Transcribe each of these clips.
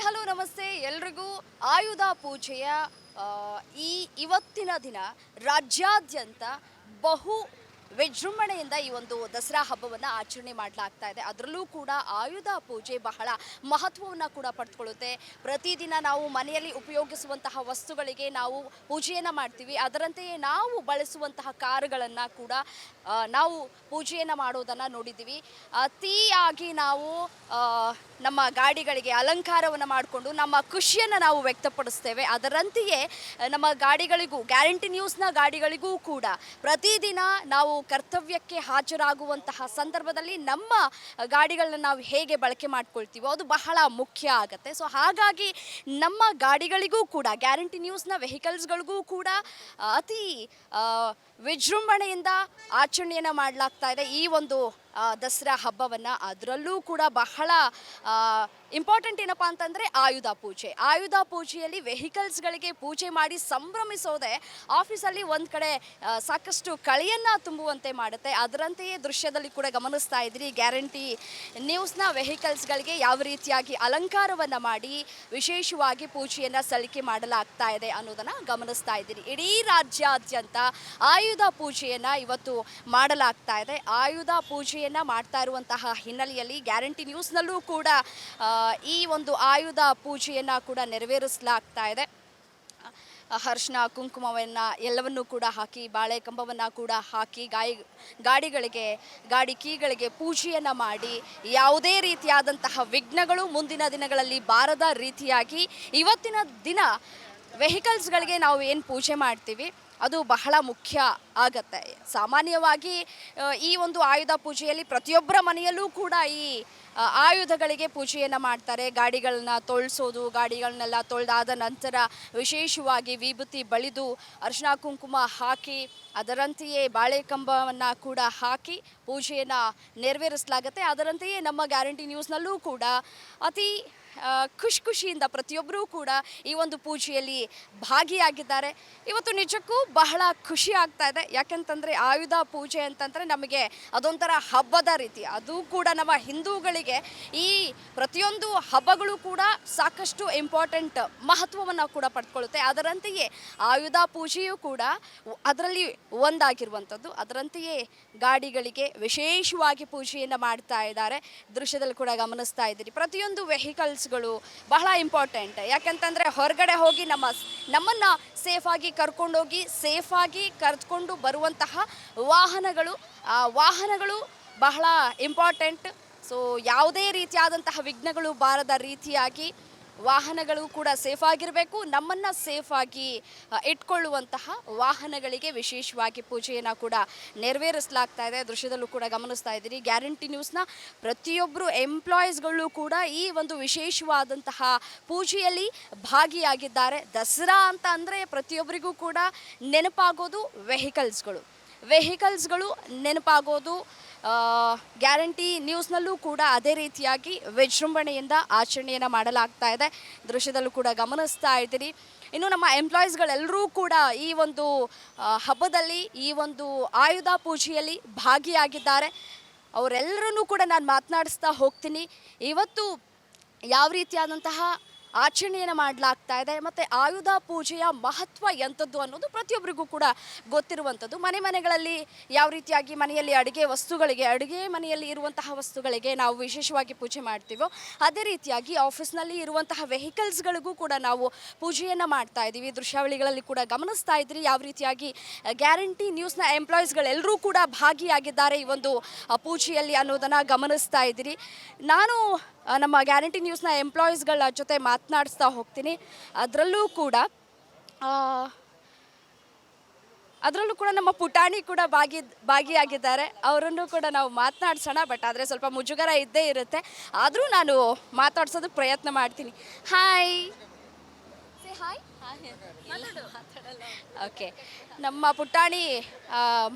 Hello ನಮಸ್ತೆ ಎಲ್ರಿಗೂ ಆಯುಧ ಪೂಜೆಯ ಆ, ಈ ಇವತ್ತಿನ ದಿನ ರಾಜ್ಯಾದ್ಯಂತ ಬಹು ವಿಜೃಂಭಣೆಯಿಂದ ಈ ಒಂದು ದಸರಾ ಹಬ್ಬವನ್ನು ಆಚರಣೆ ಮಾಡಲಾಗ್ತಾ ಇದೆ. ಅದರಲ್ಲೂ ಕೂಡ ಆಯುಧ ಪೂಜೆ ಬಹಳ ಮಹತ್ವವನ್ನು ಕೂಡ ಪಡೆದುಕೊಳ್ಳುತ್ತೆ. ಪ್ರತಿದಿನ ನಾವು ಮನೆಯಲ್ಲಿ ಉಪಯೋಗಿಸುವಂತಹ ವಸ್ತುಗಳಿಗೆ ನಾವು ಪೂಜೆಯನ್ನು ಮಾಡ್ತೀವಿ. ಅದರಂತೆಯೇ ನಾವು ಬಳಸುವಂತಹ ಕಾರುಗಳನ್ನು ಕೂಡ ನಾವು ಪೂಜೆಯನ್ನು ಮಾಡೋದನ್ನು ನೋಡಿದ್ದೀವಿ. ಅತಿಯಾಗಿ ನಾವು ಆ, ನಮ್ಮ ಗಾಡಿಗಳಿಗೆ ಅಲಂಕಾರವನ್ನು ಮಾಡಿಕೊಂಡು ನಮ್ಮ ಖುಷಿಯನ್ನು ನಾವು ವ್ಯಕ್ತಪಡಿಸ್ತೇವೆ. ಅದರಂತೆಯೇ ನಮ್ಮ ಗಾಡಿಗಳಿಗೂ ಗ್ಯಾರಂಟಿ ನ್ಯೂಸ್ನ ಗಾಡಿಗಳಿಗೂ ಕೂಡ ಪ್ರತಿದಿನ ನಾವು ಕರ್ತವ್ಯಕ್ಕೆ ಹಾಜರಾಗುವಂತಹ ಸಂದರ್ಭದಲ್ಲಿ ನಮ್ಮ ಗಾಡಿಗಳನ್ನ ನಾವು ಹೇಗೆ ಬಳಕೆ ಮಾಡ್ಕೊಳ್ತೀವೋ ಅದು ಬಹಳ ಮುಖ್ಯ ಆಗುತ್ತೆ. ಸೊ ಹಾಗಾಗಿ ನಮ್ಮ ಗಾಡಿಗಳಿಗೂ ಕೂಡ ಗ್ಯಾರಂಟಿ ನ್ಯೂಸ್ನ ವೆಹಿಕಲ್ಸ್ಗಳಿಗೂ ಕೂಡ ಅತಿ ಆ, ವಿಜೃಂಭಣೆಯಿಂದ ಆಚರಣೆಯನ್ನು ಮಾಡಲಾಗ್ತಾ ಇದೆ ಈ ಒಂದು ದಸರಾ ಹಬ್ಬವನ್ನು. ಅದರಲ್ಲೂ ಕೂಡ ಬಹಳ ಇಂಪಾರ್ಟೆಂಟ್ ಏನಪ್ಪ ಅಂತಂದರೆ ಆಯುಧ ಪೂಜೆ. ಆಯುಧ ಪೂಜೆಯಲ್ಲಿ ವೆಹಿಕಲ್ಸ್ಗಳಿಗೆ ಪೂಜೆ ಮಾಡಿ ಸಂಭ್ರಮಿಸೋದೆ ಆಫೀಸಲ್ಲಿ ಒಂದು ಕಡೆ ಸಾಕಷ್ಟು ಕಳೆಯನ್ನು ತುಂಬುವಂತೆ ಮಾಡುತ್ತೆ. ಅದರಂತೆಯೇ ದೃಶ್ಯದಲ್ಲಿ ಕೂಡ ಗಮನಿಸ್ತಾ ಇದ್ದೀರಿ, ಗ್ಯಾರಂಟಿ ನ್ಯೂಸ್ನ ವೆಹಿಕಲ್ಸ್ಗಳಿಗೆ ಯಾವ ರೀತಿಯಾಗಿ ಅಲಂಕಾರವನ್ನು ಮಾಡಿ ವಿಶೇಷವಾಗಿ ಪೂಜೆಯನ್ನು ಸಲ್ಲಿಕೆ ಮಾಡಲಾಗ್ತಾ ಇದೆ ಅನ್ನೋದನ್ನು ಗಮನಿಸ್ತಾ ಇದ್ದೀರಿ. ಇಡೀ ರಾಜ್ಯಾದ್ಯಂತ ಆಯುಧ ಪೂಜೆಯನ್ನು ಇವತ್ತು ಮಾಡಲಾಗ್ತಾ ಇದೆ. ಆಯುಧ ಪೂಜೆಯನ್ನು ಮಾಡ್ತಾ ಇರುವಂತಹ ಹಿನ್ನೆಲೆಯಲ್ಲಿ ಗ್ಯಾರಂಟಿ ನ್ಯೂಸ್ನಲ್ಲೂ ಕೂಡ ಈ ಒಂದು ಆಯುಧ ಪೂಜೆಯನ್ನು ಕೂಡ ನೆರವೇರಿಸಲಾಗ್ತಾ ಇದೆ. ಅರಿಶಿನ ಕುಂಕುಮವನ್ನು ಎಲ್ಲವನ್ನೂ ಕೂಡ ಹಾಕಿ ಬಾಳೆ ಕಂಬವನ್ನು ಕೂಡ ಹಾಕಿ ಗಾಡಿಗಳಿಗೆ ಗಾಡಿ ಕೀಗಳಿಗೆ ಪೂಜೆಯನ್ನು ಮಾಡಿ ಯಾವುದೇ ರೀತಿಯಾದಂತಹ ವಿಘ್ನಗಳು ಮುಂದಿನ ದಿನಗಳಲ್ಲಿ ಬಾರದ ರೀತಿಯಾಗಿ ಇವತ್ತಿನ ದಿನ ವೆಹಿಕಲ್ಸ್ಗಳಿಗೆ ನಾವು ಏನು ಪೂಜೆ ಮಾಡ್ತೀವಿ ಅದು ಬಹಳ ಮುಖ್ಯ ಆಗತ್ತೆ. ಸಾಮಾನ್ಯವಾಗಿ ಈ ಒಂದು ಆಯುಧ ಪೂಜೆಯಲ್ಲಿ ಪ್ರತಿಯೊಬ್ಬರ ಮನೆಯಲ್ಲೂ ಕೂಡ ಈ ಆಯುಧಗಳಿಗೆ ಪೂಜೆಯನ್ನು ಮಾಡ್ತಾರೆ. ಗಾಡಿಗಳನ್ನ ತೊಳ್ಸೋದು, ಗಾಡಿಗಳನ್ನೆಲ್ಲ ತೊಳೆದಾದ ನಂತರ ವಿಶೇಷವಾಗಿ ವಿಭೂತಿ ಬಳಿದು ಅರಿಶಿನ ಕುಂಕುಮ ಹಾಕಿ ಅದರಂತೆಯೇ ಬಾಳೆ ಕಂಬವನ್ನು ಕೂಡ ಹಾಕಿ ಪೂಜೆಯನ್ನು ನೆರವೇರಿಸಲಾಗುತ್ತೆ. ಅದರಂತೆಯೇ ನಮ್ಮ ಗ್ಯಾರಂಟಿ ನ್ಯೂಸ್ನಲ್ಲೂ ಕೂಡ ಅತಿ ಖುಷಿಯಿಂದ ಪ್ರತಿಯೊಬ್ಬರೂ ಕೂಡ ಈ ಒಂದು ಪೂಜೆಯಲ್ಲಿ ಭಾಗಿಯಾಗಿದ್ದಾರೆ. ಇವತ್ತು ನಿಜಕ್ಕೂ ಬಹಳ ಖುಷಿ ಆಗ್ತಾ ಇದೆ. ಯಾಕೆಂತಂದರೆ ಆಯುಧ ಪೂಜೆ ಅಂತಂದರೆ ನಮಗೆ ಅದೊಂಥರ ಹಬ್ಬದ ರೀತಿ. ಅದು ಕೂಡ ನಮ್ಮ ಹಿಂದೂಗಳಿಗೆ ಈ ಪ್ರತಿಯೊಂದು ಹಬ್ಬಗಳು ಕೂಡ ಸಾಕಷ್ಟು ಇಂಪಾರ್ಟೆಂಟ್ ಮಹತ್ವವನ್ನು ಕೂಡ ಪಡ್ಕೊಳ್ಳುತ್ತೆ. ಅದರಂತೆಯೇ ಆಯುಧ ಪೂಜೆಯೂ ಕೂಡ ಅದರಲ್ಲಿ ಒಂದಾಗಿರುವಂಥದ್ದು. ಅದರಂತೆಯೇ ಗಾಡಿಗಳಿಗೆ ವಿಶೇಷವಾಗಿ ಪೂಜೆಯನ್ನು ಮಾಡ್ತಾ ಇದ್ದಾರೆ. ದೃಶ್ಯದಲ್ಲಿ ಕೂಡ ಗಮನಿಸ್ತಾ ಇದ್ದೀರಿ. ಪ್ರತಿಯೊಂದು ವೆಹಿಕಲ್ಸ್ಗಳು ಬಹಳ ಇಂಪಾರ್ಟೆಂಟ್. ಯಾಕಂತಂದರೆ ಹೊರಗಡೆ ಹೋಗಿ ನಮ್ಮನ್ನು ಸೇಫಾಗಿ ಕರ್ಕೊಂಡೋಗಿ ಸೇಫಾಗಿ ಕರೆದುಕೊಂಡು ಬರುವಂತಹ ವಾಹನಗಳು ಬಹಳ ಇಂಪಾರ್ಟೆಂಟ್. ಸೊ ಯಾವುದೇ ರೀತಿಯಾದಂತಹ ವಿಘ್ನಗಳು ಬಾರದ ರೀತಿಯಾಗಿ ವಾಹನಗಳು ಕೂಡ ಸೇಫಾಗಿರಬೇಕು. ನಮ್ಮನ್ನು ಸೇಫಾಗಿ ಇಟ್ಕೊಳ್ಳುವಂತಹ ವಾಹನಗಳಿಗೆ ವಿಶೇಷವಾಗಿ ಪೂಜೆಯನ್ನು ಕೂಡ ನೆರವೇರಿಸಲಾಗ್ತಾ ಇದೆ. ದೃಶ್ಯದಲ್ಲೂ ಕೂಡ ಗಮನಿಸ್ತಾ ಇದ್ದೀರಿ. ಗ್ಯಾರಂಟಿ ನ್ಯೂಸ್ನ ಪ್ರತಿಯೊಬ್ಬರು ಎಂಪ್ಲಾಯೀಸ್ಗಳು ಕೂಡ ಈ ಒಂದು ವಿಶೇಷವಾದಂತಹ ಪೂಜೆಯಲ್ಲಿ ಭಾಗಿಯಾಗಿದ್ದಾರೆ. ದಸರಾ ಅಂತ ಅಂದರೆ ಪ್ರತಿಯೊಬ್ಬರಿಗೂ ಕೂಡ ನೆನಪಾಗೋದು ವೆಹಿಕಲ್ಸ್ಗಳು ನೆನಪಾಗೋದು. ಗ್ಯಾರಂಟಿ ನ್ಯೂಸ್ನಲ್ಲೂ ಕೂಡ ಅದೇ ರೀತಿಯಾಗಿ ವಿಜೃಂಭಣೆಯಿಂದ ಆಚರಣೆಯನ್ನು ಮಾಡಲಾಗ್ತಾ ಇದೆ. ದೃಶ್ಯದಲ್ಲೂ ಕೂಡ ಗಮನಿಸ್ತಾ ಇದ್ದೀರಿ. ಇನ್ನು ನಮ್ಮ ಎಂಪ್ಲಾಯೀಸ್ಗಳೆಲ್ಲರೂ ಕೂಡ ಈ ಒಂದು ಹಬ್ಬದಲ್ಲಿ ಈ ಒಂದು ಆಯುಧ ಪೂಜೆಯಲ್ಲಿ ಭಾಗಿಯಾಗಿದ್ದಾರೆ. ಅವರೆಲ್ಲರನ್ನೂ ಕೂಡ ನಾನು ಮಾತನಾಡಿಸ್ತಾ ಹೋಗ್ತೀನಿ. ಇವತ್ತು ಯಾವ ರೀತಿಯಾದಂತಹ ಆಚರಣೆಯನ್ನು ಮಾಡಲಾಗ್ತಾ ಇದೆ ಮತ್ತು ಆಯುಧ ಪೂಜೆಯ ಮಹತ್ವ ಎಂಥದ್ದು ಅನ್ನೋದು ಪ್ರತಿಯೊಬ್ಬರಿಗೂ ಕೂಡ ಗೊತ್ತಿರುವಂಥದ್ದು. ಮನೆಗಳಲ್ಲಿ ಯಾವ ರೀತಿಯಾಗಿ ಮನೆಯಲ್ಲಿ ಅಡುಗೆ ಮನೆಯಲ್ಲಿ ಇರುವಂತಹ ವಸ್ತುಗಳಿಗೆ ನಾವು ವಿಶೇಷವಾಗಿ ಪೂಜೆ ಮಾಡ್ತೀವೋ ಅದೇ ರೀತಿಯಾಗಿ ಆಫೀಸ್ನಲ್ಲಿ ಇರುವಂತಹ ವೆಹಿಕಲ್ಸ್ಗಳಿಗೂ ಕೂಡ ನಾವು ಪೂಜೆಯನ್ನು ಮಾಡ್ತಾ ಇದ್ದೀವಿ. ದೃಶ್ಯಾವಳಿಗಳಲ್ಲಿ ಕೂಡ ಗಮನಿಸ್ತಾ ಇದ್ದೀರಿ ಯಾವ ರೀತಿಯಾಗಿ ಗ್ಯಾರಂಟಿ ನ್ಯೂಸ್ನ ಎಂಪ್ಲಾಯೀಸ್ಗಳೆಲ್ಲರೂ ಕೂಡ ಭಾಗಿಯಾಗಿದ್ದಾರೆ ಈ ಒಂದು ಪೂಜೆಯಲ್ಲಿ ಅನ್ನೋದನ್ನು ಗಮನಿಸ್ತಾ ಇದ್ದೀರಿ. ನಾನು ನಮ್ಮ ಗ್ಯಾರಂಟಿ ನ್ಯೂಸ್ನ ಎಂಪ್ಲಾಯೀಸ್ಗಳ ಜೊತೆ ಮಾತನಾಡಿಸ್ತಾ ಹೋಗ್ತೀನಿ. ಅದರಲ್ಲೂ ಕೂಡ ನಮ್ಮ ಪುಟಾಣಿ ಕೂಡ ಭಾಗಿಯಾಗಿದ್ದಾರೆ. ಅವರನ್ನು ಕೂಡ ನಾವು ಮಾತನಾಡ್ಸೋಣ. ಬಟ್ ಆದರೆ ಸ್ವಲ್ಪ ಮುಜುಗರ ಇದ್ದೇ ಇರುತ್ತೆ. ಆದರೂ ನಾನು ಮಾತಾಡ್ಸೋದಕ್ಕೆ ಪ್ರಯತ್ನ ಮಾಡ್ತೀನಿ. Hi hi okay. ನಮ್ಮ ಪುಟಾಣಿ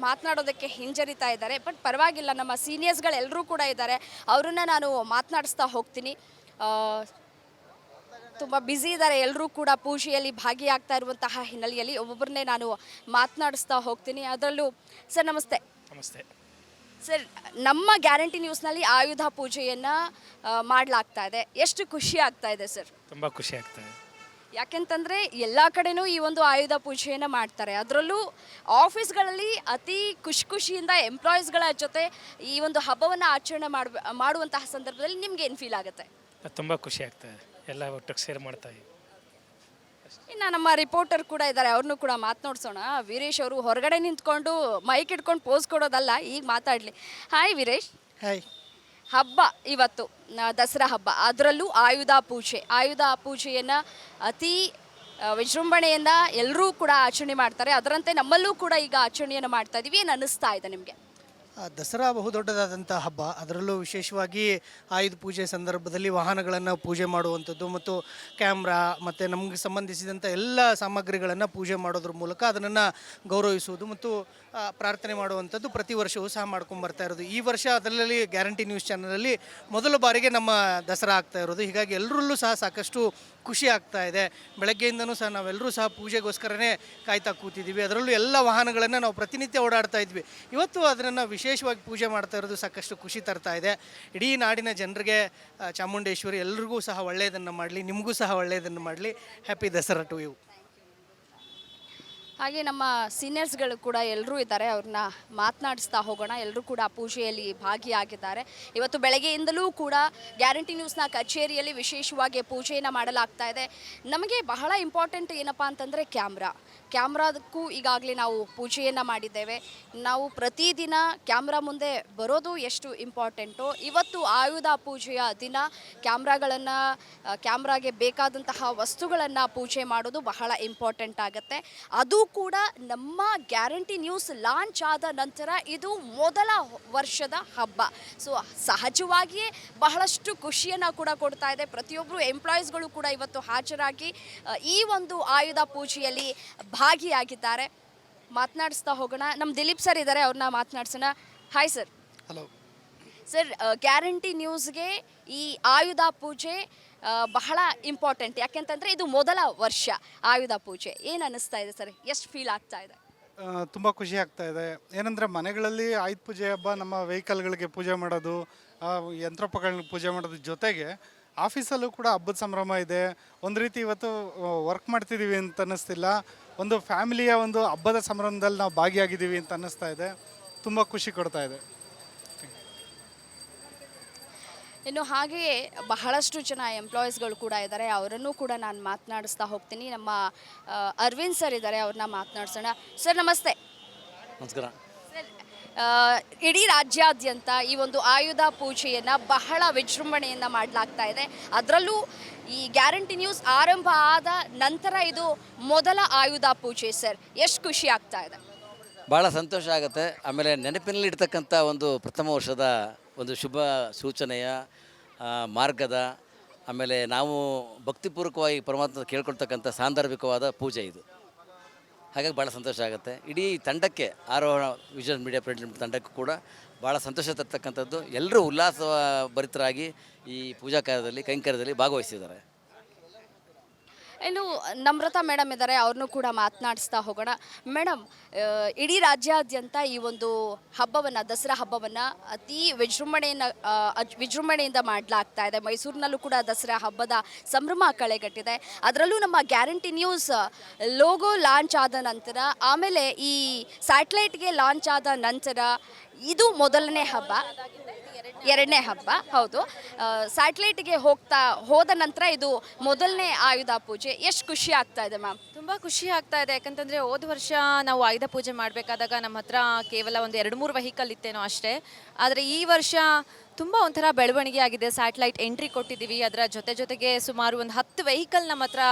ಮಾತನಾಡೋದಕ್ಕೆ ಹಿಂಜರಿತಾ ಇದ್ದಾರೆ. ಬಟ್ ಪರವಾಗಿಲ್ಲ, ನಮ್ಮ ಸೀನಿಯರ್ಸ್ಗಳೆಲ್ಲರೂ ಕೂಡ ಇದ್ದಾರೆ. ಅವರನ್ನು ನಾನು ಮಾತನಾಡಿಸ್ತಾ ಹೋಗ್ತೀನಿ. ತುಂಬ ಬ್ಯುಸಿ ಇದ್ದಾರೆ ಎಲ್ಲರೂ ಕೂಡ ಪೂಜೆಯಲ್ಲಿ ಭಾಗಿಯಾಗ್ತಾ ಇರುವಂತಹ ಹಿನ್ನೆಲೆಯಲ್ಲಿ ಒಬ್ಬೊಬ್ಬರನ್ನೇ ನಾನು ಮಾತನಾಡಿಸ್ತಾ ಹೋಗ್ತೀನಿ. ಅದರಲ್ಲೂ ಸರ್ ನಮಸ್ತೆ. ನಮಸ್ತೆ. ಸರ್, ನಮ್ಮ ಗ್ಯಾರಂಟಿ ನ್ಯೂಸ್ನಲ್ಲಿ ಆಯುಧ ಪೂಜೆಯನ್ನು ಮಾಡಲಾಗ್ತಾ ಇದೆ. ಎಷ್ಟು ಖುಷಿ ಆಗ್ತಾ ಇದೆ ಸರ್? ತುಂಬ ಖುಷಿ ಆಗ್ತದೆ. ಯಾಕೆಂತಂದರೆ ಎಲ್ಲ ಕಡೆನೂ ಈ ಒಂದು ಆಯುಧ ಪೂಜೆಯನ್ನು ಮಾಡ್ತಾರೆ. ಅದರಲ್ಲೂ ಆಫೀಸ್ಗಳಲ್ಲಿ ಅತಿ ಖುಷಿಯಿಂದ ಎಂಪ್ಲಾಯೀಸ್ಗಳ ಜೊತೆ ಈ ಒಂದು ಹಬ್ಬವನ್ನು ಆಚರಣೆ ಮಾಡುವಂತಹ ಸಂದರ್ಭದಲ್ಲಿ ನಿಮ್ಗೆ ಏನು ಫೀಲ್ ಆಗುತ್ತೆ? ತುಂಬ ಖುಷಿ ಆಗ್ತದೆ, ಎಲ್ಲ ಒಟ್ಟಿಗೆ ಸೇರಿ ಮಾಡ್ತಾ ಇದ್ದೀವಿ. ಇನ್ನು ನಮ್ಮ ರಿಪೋರ್ಟರ್ ಕೂಡ ಇದ್ದಾರೆ, ಅವ್ರನ್ನೂ ಕೂಡ ಮಾತನಾಡ್ಸೋಣ. ವೀರೇಶ್ ಅವರು ಹೊರಗಡೆ ನಿಂತ್ಕೊಂಡು ಮೈಕ್ ಇಟ್ಕೊಂಡು ಪೋಸ್ ಕೊಡೋದಲ್ಲ, ಈಗ ಮಾತಾಡಲಿ. ಹಾಯ್ ವೀರೇಶ್. ಹಾಯ್. ಹಬ್ಬ ಇವತ್ತು ದಸರಾ ಹಬ್ಬ, ಅದರಲ್ಲೂ ಆಯುಧ ಪೂಜೆಯನ್ನು ಅತಿ ವಿಜೃಂಭಣೆಯಿಂದ ಎಲ್ಲರೂ ಕೂಡ ಆಚರಣೆ ಮಾಡ್ತಾರೆ. ಅದರಂತೆ ನಮ್ಮಲ್ಲೂ ಕೂಡ ಈಗ ಆಚರಣೆಯನ್ನು ಮಾಡ್ತಾ ಇದ್ದೀವಿ. ಏನು ಅನ್ನಿಸ್ತಾ ಇದೆ ನಿಮಗೆ? ದಸರಾ ಬಹುದೊಡ್ಡದಾದಂಥ ಹಬ್ಬ. ಅದರಲ್ಲೂ ವಿಶೇಷವಾಗಿ ಆಯುಧ ಪೂಜೆ ಸಂದರ್ಭದಲ್ಲಿ ವಾಹನಗಳನ್ನು ಪೂಜೆ ಮಾಡುವಂಥದ್ದು ಮತ್ತು ಕ್ಯಾಮ್ರಾ ಮತ್ತು ನಮಗೆ ಸಂಬಂಧಿಸಿದಂಥ ಎಲ್ಲ ಸಾಮಗ್ರಿಗಳನ್ನು ಪೂಜೆ ಮಾಡೋದ್ರ ಮೂಲಕ ಅದನ್ನು ಗೌರವಿಸುವುದು ಮತ್ತು ಪ್ರಾರ್ಥನೆ ಮಾಡುವಂಥದ್ದು ಪ್ರತಿ ವರ್ಷವೂ ಸಹ ಮಾಡ್ಕೊಂಡು ಬರ್ತಾ ಇರೋದು. ಈ ವರ್ಷ ಅದರಲ್ಲಿ ಗ್ಯಾರಂಟಿ ನ್ಯೂಸ್ ಚಾನಲಲ್ಲಿ ಮೊದಲ ಬಾರಿಗೆ ನಮ್ಮ ದಸರಾ ಆಗ್ತಾ ಇರೋದು. ಹೀಗಾಗಿ ಎಲ್ಲರಲ್ಲೂ ಸಹ ಸಾಕಷ್ಟು ಖುಷಿ ಆಗ್ತಾ ಇದೆ. ಬೆಳಗ್ಗೆಯಿಂದನೂ ಸಹ ನಾವೆಲ್ಲರೂ ಸಹ ಪೂಜೆಗೋಸ್ಕರನೇ ಕಾಯ್ತಾ ಕೂತಿದ್ದೀವಿ. ಅದರಲ್ಲೂ ಎಲ್ಲ ವಾಹನಗಳನ್ನು ನಾವು ಪ್ರತಿನಿತ್ಯ ಓಡಾಡ್ತಾ ಇದ್ವಿ. ಇವತ್ತು ಅದನ್ನು ವಿಶೇಷವಾಗಿ ಪೂಜೆ ಮಾಡ್ತಾ ಇರೋದು ಸಾಕಷ್ಟು ಖುಷಿ ತರ್ತಾ ಇದೆ. ಇಡೀ ನಾಡಿನ ಜನರಿಗೆ ಚಾಮುಂಡೇಶ್ವರಿ ಎಲ್ರಿಗೂ ಸಹ ಒಳ್ಳೆಯದನ್ನು ಮಾಡಲಿ, ನಿಮಗೂ ಸಹ ಒಳ್ಳೆಯದನ್ನು ಮಾಡಲಿ. Happy Dasara to you. ಹಾಗೆ ನಮ್ಮ ಸೀನಿಯರ್ಸ್ಗಳು ಕೂಡ ಎಲ್ಲರೂ ಇದ್ದಾರೆ, ಅವ್ರನ್ನ ಮಾತನಾಡಿಸ್ತಾ ಹೋಗೋಣ. ಎಲ್ಲರೂ ಕೂಡ ಪೂಜೆಯಲ್ಲಿ ಭಾಗಿಯಾಗಿದ್ದಾರೆ. ಇವತ್ತು ಬೆಳಗ್ಗೆಯಿಂದಲೂ ಕೂಡ ಗ್ಯಾರಂಟಿ ನ್ಯೂಸ್ನ ಕಚೇರಿಯಲ್ಲಿ ವಿಶೇಷವಾಗಿ ಪೂಜೆಯನ್ನು ಮಾಡಲಾಗ್ತಾ ಇದೆ. ನಮಗೆ ಬಹಳ ಇಂಪಾರ್ಟೆಂಟ್ ಏನಪ್ಪ ಅಂತಂದರೆ ಕ್ಯಾಮ್ರಾದಕ್ಕೂ ಈಗಾಗಲೇ ನಾವು ಪೂಜೆಯನ್ನು ಮಾಡಿದ್ದೇವೆ. ನಾವು ಪ್ರತಿದಿನ ಕ್ಯಾಮ್ರಾ ಮುಂದೆ ಬರೋದು ಎಷ್ಟು ಇಂಪಾರ್ಟೆಂಟೋ, ಇವತ್ತು ಆಯುಧ ಪೂಜೆಯ ದಿನ ಕ್ಯಾಮ್ರಾಗೆ ಬೇಕಾದಂತಹ ವಸ್ತುಗಳನ್ನು ಪೂಜೆ ಮಾಡೋದು ಬಹಳ ಇಂಪಾರ್ಟೆಂಟ್ ಆಗುತ್ತೆ. ಅದು ಕೂಡ ನಮ್ಮ ಗ್ಯಾರಂಟಿ ನ್ಯೂಸ್ ಲಾಂಚ್ ಆದ ನಂತರ ಇದು ಮೊದಲ ವರ್ಷದ ಹಬ್ಬ. ಸೊ ಸಹಜವಾಗಿಯೇ ಬಹಳಷ್ಟು ಖುಷಿಯನ್ನು ಕೂಡ ಕೊಡ್ತಾ ಇದೆ. ಪ್ರತಿಯೊಬ್ಬರು ಎಂಪ್ಲಾಯೀಸ್ಗಳು ಕೂಡ ಇವತ್ತು ಹಾಜರಾಗಿ ಈ ಒಂದು ಆಯುಧ ಪೂಜೆಯಲ್ಲಿ ಭಾಗಿಯಾಗಿದ್ದಾರೆ. ಮಾತನಾಡಿಸ್ತಾ ಹೋಗೋಣ. ನಮ್ಮ ದಿಲೀಪ್ ಸರ್ ಇದ್ದಾರೆ, ಅವ್ರನ್ನ ಮಾತನಾಡ್ಸೋಣ. Hi sir. Hello sir, guarantee ನ್ಯೂಸ್ಗೆ ಈ ಆಯುಧ ಪೂಜೆ ಬಹಳ ಇಂಪಾರ್ಟೆಂಟ್. ಯಾಕೆಂತಂದರೆ ಇದು ಮೊದಲ ವರ್ಷ ಆಯುಧ ಪೂಜೆ. ಏನು ಅನ್ನಿಸ್ತಾ ಇದೆ ಸರ್? ಎಷ್ಟು ಫೀಲ್ ಆಗ್ತಾ ಇದೆ? ತುಂಬ ಖುಷಿ ಆಗ್ತಾ ಇದೆ. ಏನಂದರೆ ಮನೆಗಳಲ್ಲಿ ಆಯುಧ ಪೂಜೆ ಹಬ್ಬ, ನಮ್ಮ ವೆಹಿಕಲ್ಗಳಿಗೆ ಪೂಜೆ ಮಾಡೋದು, ಯಂತ್ರೋಪಕರಣಗಳಿಗೆ ಪೂಜೆ ಮಾಡೋದ್ರ ಜೊತೆಗೆ ಆಫೀಸಲ್ಲೂ ಕೂಡ ಹಬ್ಬದ ಸಂಭ್ರಮ ಇದೆ. ಒಂದು ರೀತಿ ಇವತ್ತು ವರ್ಕ್ ಮಾಡ್ತಿದ್ದೀವಿ ಅಂತ ಅನ್ನಿಸ್ತಿಲ್ಲ, ಒಂದು ಫ್ಯಾಮಿಲಿಯ ಒಂದು ಹಬ್ಬದ ಸಂಭ್ರಮದಲ್ಲಿ ನಾವು ಭಾಗಿಯಾಗಿದ್ದೀವಿ ಅಂತ ಅನ್ನಿಸ್ತಾ ಇದೆ. ತುಂಬ ಖುಷಿ ಕೊಡ್ತಾ ಇದೆ. ಇನ್ನು ಹಾಗೆಯೇ ಬಹಳಷ್ಟು ಜನ ಎಂಪ್ಲಾಯೀಸ್ಗಳು ಕೂಡ ಇದ್ದಾರೆ, ಅವರನ್ನು ಕೂಡ ನಾನು ಮಾತನಾಡಿಸ್ತಾ ಹೋಗ್ತೀನಿ. ನಮ್ಮ ಅರವಿಂದ್ ಸರ್ ಇದ್ದಾರೆ, ಅವ್ರನ್ನ ಮಾತನಾಡ್ಸೋಣ. ಸರ್ ನಮಸ್ತೆ. ನಮಸ್ಕಾರ. ಸರ್, ಇಡೀ ರಾಜ್ಯಾದ್ಯಂತ ಈ ಒಂದು ಆಯುಧ ಪೂಜೆಯನ್ನು ಬಹಳ ವಿಜೃಂಭಣೆಯಿಂದ ಮಾಡಲಾಗ್ತಾ ಇದೆ. ಅದರಲ್ಲೂ ಈ ಗ್ಯಾರಂಟಿ ನ್ಯೂಸ್ ಆರಂಭ ಆದ ನಂತರ ಇದು ಮೊದಲ ಆಯುಧ ಪೂಜೆ. ಸರ್, ಎಷ್ಟು ಖುಷಿ ಆಗ್ತಾ ಇದೆ? ಭಾಳ ಸಂತೋಷ ಆಗುತ್ತೆ. ಆಮೇಲೆ ನೆನಪಿನಲ್ಲಿರ್ತಕ್ಕಂಥ ಒಂದು ಪ್ರಥಮ ವರ್ಷದ ಒಂದು ಶುಭ ಸೂಚನೆಯ ಮಾರ್ಗದ, ಆಮೇಲೆ ನಾವು ಭಕ್ತಿಪೂರ್ವಕವಾಗಿ ಪರಮಾತ್ಮ ಕೇಳ್ಕೊಳ್ತಕ್ಕಂಥ ಸಾಂದರ್ಭಿಕವಾದ ಪೂಜೆ ಇದು. ಹಾಗಾಗಿ ಭಾಳ ಸಂತೋಷ ಆಗುತ್ತೆ. ಇಡೀ ತಂಡಕ್ಕೆ, ಆರೋಹಣ ವಿಜುವಲ್ ಮೀಡಿಯಾ ಪ್ರಿಂಟ್ ಲಿಮಿಟೆಡ್ ತಂಡಕ್ಕೂ ಕೂಡ ಭಾಳ ಸಂತೋಷ ತರ್ತಕ್ಕಂಥದ್ದು. ಎಲ್ಲರೂ ಉಲ್ಲಾಸ ಭರಿತರಾಗಿ ಈ ಪೂಜಾ ಕೈಂಕರ್ಯದಲ್ಲಿ ಭಾಗವಹಿಸಿದ್ದಾರೆ. ಇನ್ನು ನಮ್ರತಾ ಮೇಡಮ್ ಇದ್ದಾರೆ, ಅವ್ರನ್ನೂ ಕೂಡ ಮಾತನಾಡಿಸ್ತಾ ಹೋಗೋಣ. ಮೇಡಮ್, ಇಡೀ ರಾಜ್ಯಾದ್ಯಂತ ಈ ಒಂದು ಹಬ್ಬವನ್ನು, ದಸರಾ ಹಬ್ಬವನ್ನು ಅತಿ ವಿಜೃಂಭಣೆಯಿಂದ ಮಾಡಲಾಗ್ತಾ ಇದೆ. ಮೈಸೂರಿನಲ್ಲೂ ಕೂಡ ದಸರಾ ಹಬ್ಬದ ಸಂಭ್ರಮ ಕಳೆಗಟ್ಟಿದೆ. ಅದರಲ್ಲೂ ನಮ್ಮ ಗ್ಯಾರಂಟಿ ನ್ಯೂಸ್ ಲೋಗೋ ಲಾಂಚ್ ಆದ ನಂತರ, ಆಮೇಲೆ ಈ ಸ್ಯಾಟಲೈಟ್ಗೆ ಲಾಂಚ್ ಆದ ನಂತರ ಇದು ಮೊದಲನೇ ಹಬ್ಬ, ಎರಡನೇ ಹಬ್ಬ. ಹೌದು, ಸ್ಯಾಟಲೈಟ್ಗೆ ಹೋದ ನಂತರ ಇದು ಮೊದಲನೇ ಆಯುಧ ಪೂಜೆ. ಎಷ್ಟು ಖುಷಿ ಆಗ್ತಾ ಇದೆ ಮ್ಯಾಮ್? ತುಂಬ ಖುಷಿ ಆಗ್ತಾ ಇದೆ. ಯಾಕಂತಂದರೆ ಹೋದ ವರ್ಷ ನಾವು ಆಯುಧ ಪೂಜೆ ಮಾಡಬೇಕಾದಾಗ ನಮ್ಮ ಹತ್ರ ಕೇವಲ ಒಂದು 2-3 ವೆಹಿಕಲ್ ಇತ್ತೇನೋ ಅಷ್ಟೇ. ಆದರೆ ಈ ವರ್ಷ ತುಂಬ ಒಂಥರ ಬೆಳವಣಿಗೆ ಆಗಿದೆ. ಸ್ಯಾಟಲೈಟ್ ಎಂಟ್ರಿ ಕೊಟ್ಟಿದ್ದೀವಿ, ಅದರ ಜೊತೆಗೆ ಸುಮಾರು ಒಂದು 10 ವೆಹಿಕಲ್ ನಮ್ಮ ಹತ್ರ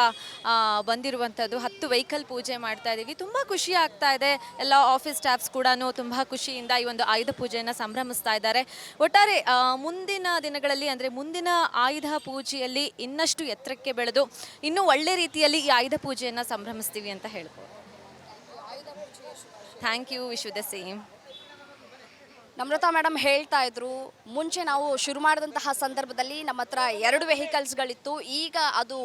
ಬಂದಿರುವಂಥದ್ದು. 10 ವೆಹಿಕಲ್ ಪೂಜೆ ಮಾಡ್ತಾ ಇದ್ದೀವಿ. ತುಂಬ ಖುಷಿ ಆಗ್ತಾ ಇದೆ. ಎಲ್ಲ ಆಫೀಸ್ ಸ್ಟಾಫ್ಸ್ ಕೂಡ ತುಂಬ ಖುಷಿಯಿಂದ ಈ ಒಂದು ಆಯುಧ ಪೂಜೆಯನ್ನು ಸಂಭ್ರಮಿಸ್ತಾ ಇದ್ದಾರೆ. ಒಟ್ಟಾರೆ ಮುಂದಿನ ದಿನಗಳಲ್ಲಿ, ಅಂದರೆ ಮುಂದಿನ ಆಯುಧ ಪೂಜೆಯಲ್ಲಿ ಇನ್ನಷ್ಟು ಎತ್ತರಕ್ಕೆ ಬೆಳೆದು ಇನ್ನೂ ಒಳ್ಳೆ ರೀತಿಯಲ್ಲಿ ಈ ಆಯುಧ ಪೂಜೆಯನ್ನು ಸಂಭ್ರಮಿಸ್ತೀವಿ ಅಂತ ಹೇಳ್ಬೋದು. Thank you. Wish you the same. Namrata madam ಹೇಳ್ತಾ ಇದ್ರು, ಮುಂಚೆ ನಾವು ಶುರು ಮಾಡಿದಂತಹ ಸಂದರ್ಭದಲ್ಲಿ ನಮ್ಮ ಹತ್ರ 2 ವೆಹಿಕಲ್ಸ್ಗಳಿತ್ತು, ಈಗ ಅದು